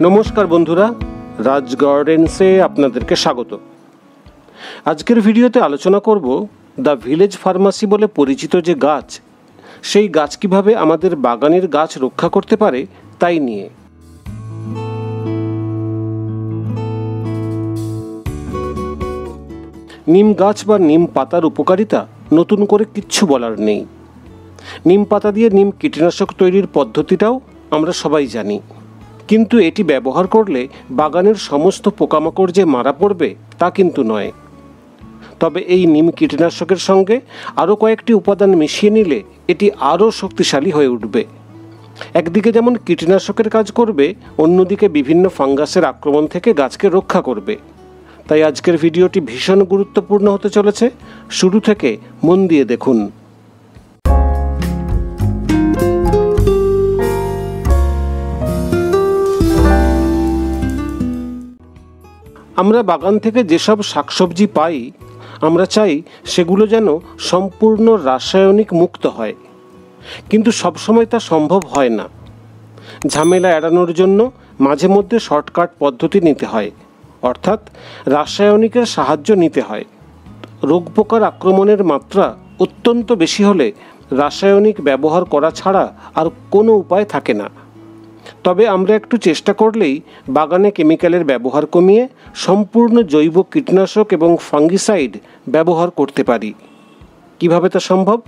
নমস্কার বন্ধুরা, রাজ গার্ডেন্সে আপনাদেরকে স্বাগত। আজকের ভিডিওতে আলোচনা করব দ্য ভিলেজ ফার্মাসি বলে পরিচিত যে গাছ, সেই গাছ কিভাবে আমাদের বাগানের গাছ রক্ষা করতে পারে তাই নিয়ে। নিম গাছ বা নিম পাতার উপকারিতা নতুন করে কিচ্ছু বলার নেই। নিম পাতা দিয়ে নিম কীটনাশক তৈরির পদ্ধতিটাও আমরা সবাই জানি, কিন্তু এটি ব্যবহার করলে বাগানের সমস্ত পোকামাকড় যে মারা পড়বে তা কিন্তু নয়। তবে এই নিম কীটনাশকের সঙ্গে আরও কয়েকটি উপাদান মিশিয়ে নিলে এটি আরও শক্তিশালী হয়ে উঠবে। একদিকে যেমন কীটনাশকের কাজ করবে, অন্যদিকে বিভিন্ন ফাঙ্গাসের আক্রমণ থেকে গাছকে রক্ষা করবে। তাই আজকের ভিডিওটি ভীষণ গুরুত্বপূর্ণ হতে চলেছে, শুরু থেকে মন দিয়ে দেখুন। আমরা বাগান থেকে যেসব শাকসবজি পাই, আমরা চাই সেগুলো যেন সম্পূর্ণ রাসায়নিক মুক্ত হয়, কিন্তু সবসময় তা সম্ভব হয় না। ঝামেলা এড়ানোর জন্য মাঝে মধ্যে শর্টকাট পদ্ধতি নিতে হয়, অর্থাৎ রাসায়নিকের সাহায্য নিতে হয়। রোগ পোকার আক্রমণের মাত্রা অত্যন্ত বেশি হলে রাসায়নিক ব্যবহার করা ছাড়া আর কোনো উপায় থাকে না। তবে আমরা একটু চেষ্টা করলেই বাগানে কেমিক্যালের ব্যবহার কমিয়ে সম্পূর্ণ জৈব কীটনাশক এবং ফাঙ্গিসাইড ব্যবহার করতে পারি। কিভাবে তা সম্ভব,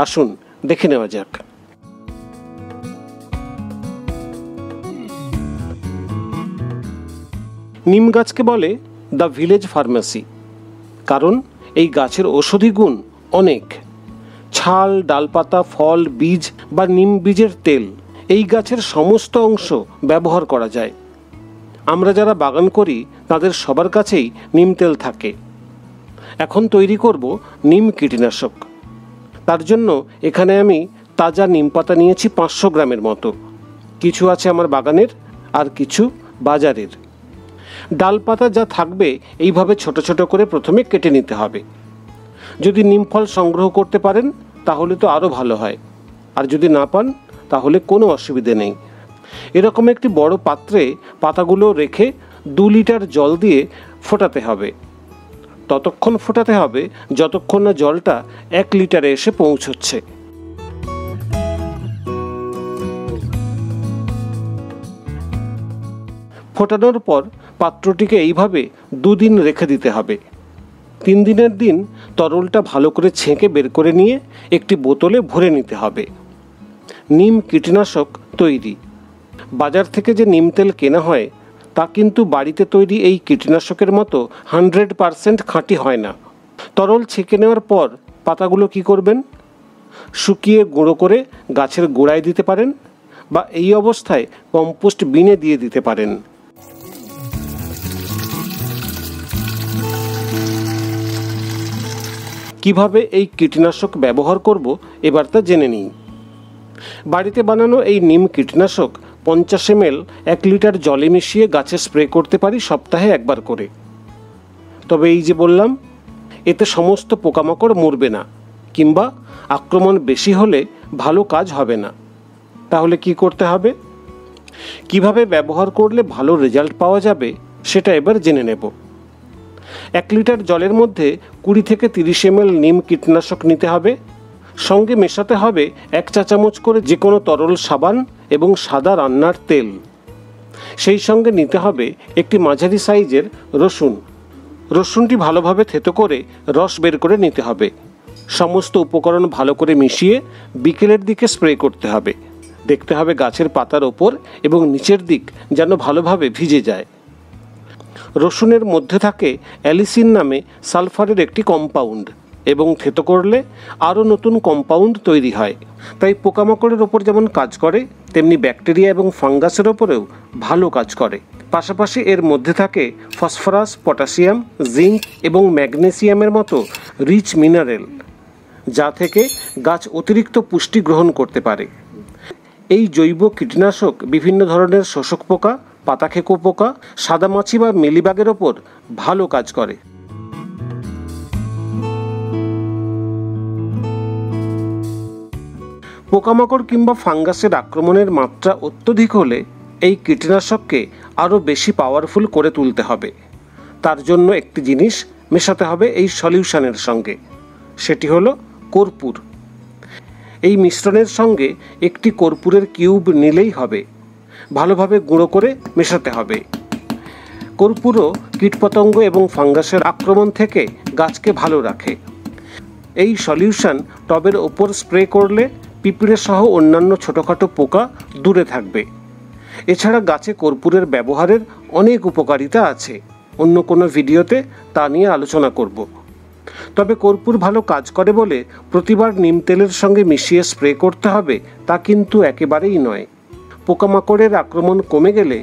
আসুন দেখে নেওয়া যাক। নিম গাছকে বলে দ্য ভিলেজ ফার্মাসি, কারণ এই গাছের ঔষধি গুণ অনেক। ছাল, ডালপাতা, ফল, বীজ বা নিম বীজের তেল, এই গাছের সমস্ত অংশ ব্যবহার করা যায়। আমরা যারা বাগান করি তাদের সবার কাছেই নিম তেল থাকে। এখন তৈরি করব নিম কীটনাশক। তার জন্য এখানে আমি তাজা নিম পাতা নিয়েছি 500 গ্রামের মতো। কিছু আছে আমার বাগানের আর কিছু বাজারের। ডালপাতা যা থাকবে এইভাবে ছোট ছোট করে প্রথমে কেটে নিতে হবে। যদি নিম ফল সংগ্রহ করতে পারেন তাহলে তো আরও ভালো হয়, আর যদি না পান তাহলে কোনো অসুবিধে নেই। এরকম একটি বড় পাত্রে পাতাগুলো রেখে 2 লিটার জল দিয়ে ফোটাতে হবে। ততক্ষণ ফোটাতে হবে যতক্ষণ না জলটা 1 লিটারে এসে পৌঁছচ্ছে। ফোটানোর পর পাত্রটিকে এইভাবে 2 দিন রেখে দিতে হবে। 3 দিনের দিন তরলটা ভালো করে ছেঁকে বের করে নিয়ে একটি বোতলে ভরে নিতে হবে। নিম কীটনাশক তৈরি। বাজার থেকে যে নিম তেল কেনা হয় তা কিন্তু বাড়িতে তৈরি এই কীটনাশকের মতো 100% খাঁটি হয় না। তরল ছেঁকে নেওয়ার পর পাতাগুলো কি করবেন? শুকিয়ে গুঁড়ো করে গাছের গোড়ায় দিতে পারেন, বা এই অবস্থায় কম্পোস্ট বিনে দিয়ে দিতে পারেন। কিভাবে এই কীটনাশক ব্যবহার করব এবার তা জেনে নিই। বাড়িতে বানানো এই নিম কীটনাশক 50 ml 1 লিটার জলে মিশিয়ে গাছে স্প্রে করতে পারি সপ্তাহে একবার করে। তবে এই যে বললাম, এতে সমস্ত পোকামাকড় মরবে না, কিংবা আক্রমণ বেশি হলে ভালো কাজ হবে না। তাহলে কি করতে হবে, কিভাবে ব্যবহার করলে ভালো রেজাল্ট পাওয়া যাবে সেটা এবার জেনে নেব। 1 লিটার জলের মধ্যে 20 থেকে 30 ml নিম কীটনাশক নিতে হবে। সঙ্গে মেশাতে হবে 1 চা চামচ করে যে কোনো তরল সাবান এবং সাদা রান্নার তেল। সেই সঙ্গে নিতে হবে একটি মাঝারি সাইজের রসুন। রসুনটি ভালোভাবে থেতো করে রস বের করে নিতে হবে। সমস্ত উপকরণ ভালো করে মিশিয়ে বিকেলের দিকে স্প্রে করতে হবে। দেখতে হবে গাছের পাতার ওপর এবং নিচের দিক যেন ভালোভাবে ভিজে যায়। রসুনের মধ্যে থাকে অ্যালিসিন নামে সালফারের একটি কম্পাউন্ড, এবং থেতো করলে আরও নতুন কম্পাউন্ড তৈরি হয়। তাই পোকামাকড়ের ওপর যেমন কাজ করে, তেমনি ব্যাকটেরিয়া এবং ফাঙ্গাসের ওপরেও ভালো কাজ করে। পাশাপাশি এর মধ্যে থাকে ফসফরাস, পটাশিয়াম, জিঙ্ক এবং ম্যাগনেসিয়ামের মতো রিচ মিনারেল, যা থেকে গাছ অতিরিক্ত পুষ্টি গ্রহণ করতে পারে। এই জৈব কীটনাশক বিভিন্ন ধরনের শোষক পোকা, পাতাখেকো পোকা, সাদামাছি বা মিলিবাগের ওপর ভালো কাজ করে। পোকামাকড় কিংবা ফাঙ্গাসের আক্রমণের মাত্রা অত্যধিক হলে এই কীটনাশককে আরও বেশি পাওয়ারফুল করে তুলতে হবে। তার জন্য একটি জিনিস মেশাতে হবে এই সলিউশনের সঙ্গে, সেটি হলো কর্পূর। এই মিশ্রণের সঙ্গে একটি কর্পূরের কিউব নিলেই হবে। ভালোভাবে গুঁড়ো করে মেশাতে হবে। কর্পূরও কীটপতঙ্গ এবং ফাঙ্গাসের আক্রমণ থেকে গাছকে ভালো রাখে। এই সলিউশন টবের ওপর স্প্রে করলে পিঁপড়ে সহ অন্যান্য ছোটোখাটো পোকা দূরে থাকবে। এছাড়া গাছে কর্পূরের ব্যবহারের অনেক উপকারিতা আছে, অন্য কোনো ভিডিওতে তা নিয়ে আলোচনা করব। তবে কর্পূর ভালো কাজ করে বলে প্রতিবার নিম তেলের সঙ্গে মিশিয়ে স্প্রে করতে হবে তা কিন্তু একেবারেই নয়। পোকামাকড়ের আক্রমণ কমে গেলে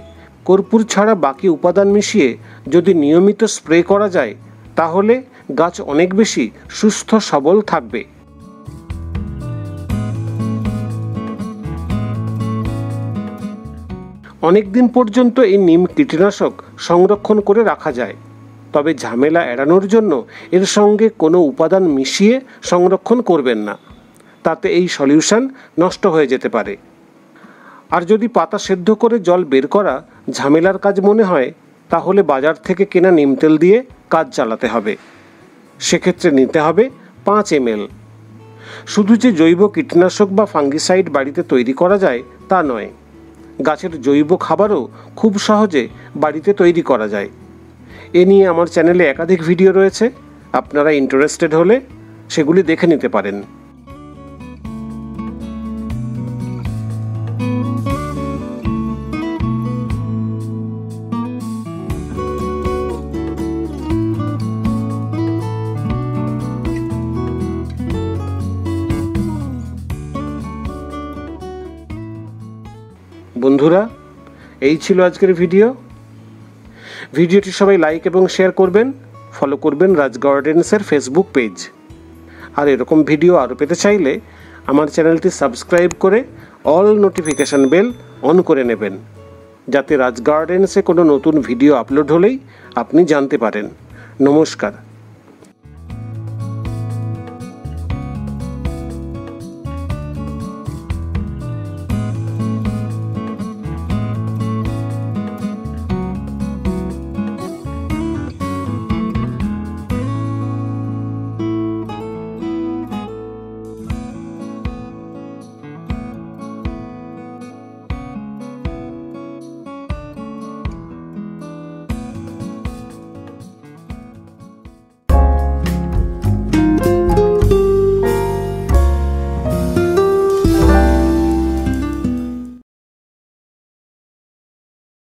কর্পূর ছাড়া বাকি উপাদান মিশিয়ে যদি নিয়মিত স্প্রে করা যায় তাহলে গাছ অনেক বেশি সুস্থ সবল থাকবে। অনেক দিন পর্যন্ত এই নিম কীটনাশক সংরক্ষণ করে রাখা যায়, তবে ঝামেলা এড়ানোর জন্য এর সঙ্গে কোনো উপাদান মিশিয়ে সংরক্ষণ করবেন না, তাতে এই সলিউশন নষ্ট হয়ে যেতে পারে। আর যদি পাতা সেদ্ধ করে জল বের করা ঝামেলার কাজ মনে হয় তাহলে বাজার থেকে কেনা নিম তেল দিয়ে কাজ চালাতে হবে। সেক্ষেত্রে নিতে হবে 5 ml। শুধু যে জৈব কীটনাশক বা ফাঙ্গিসাইড বাড়িতে তৈরি করা যায় তা নয়, গাছের জৈব খাবারও খুব সহজে বাড়িতে তৈরি করা যায়। এ নিয়ে আমার চ্যানেলে একাধিক ভিডিও রয়েছে, আপনারা ইন্টারেস্টেড হলে সেগুলি দেখে নিতে পারেন। বন্ধুরা, এই ছিল আজকের ভিডিওটি সবাই লাইক এবং শেয়ার করবেন, ফলো করবেন রাজ গার্ডেন্সের ফেসবুক পেজ। আর এরকম ভিডিও আরও পেতে চাইলে আমার চ্যানেলটি সাবস্ক্রাইব করে অল নোটিফিকেশান বেল অন করে নেবেন, যাতে রাজ গার্ডেন্সে কোনো নতুন ভিডিও আপলোড হলেই আপনি জানতে পারেন। নমস্কার।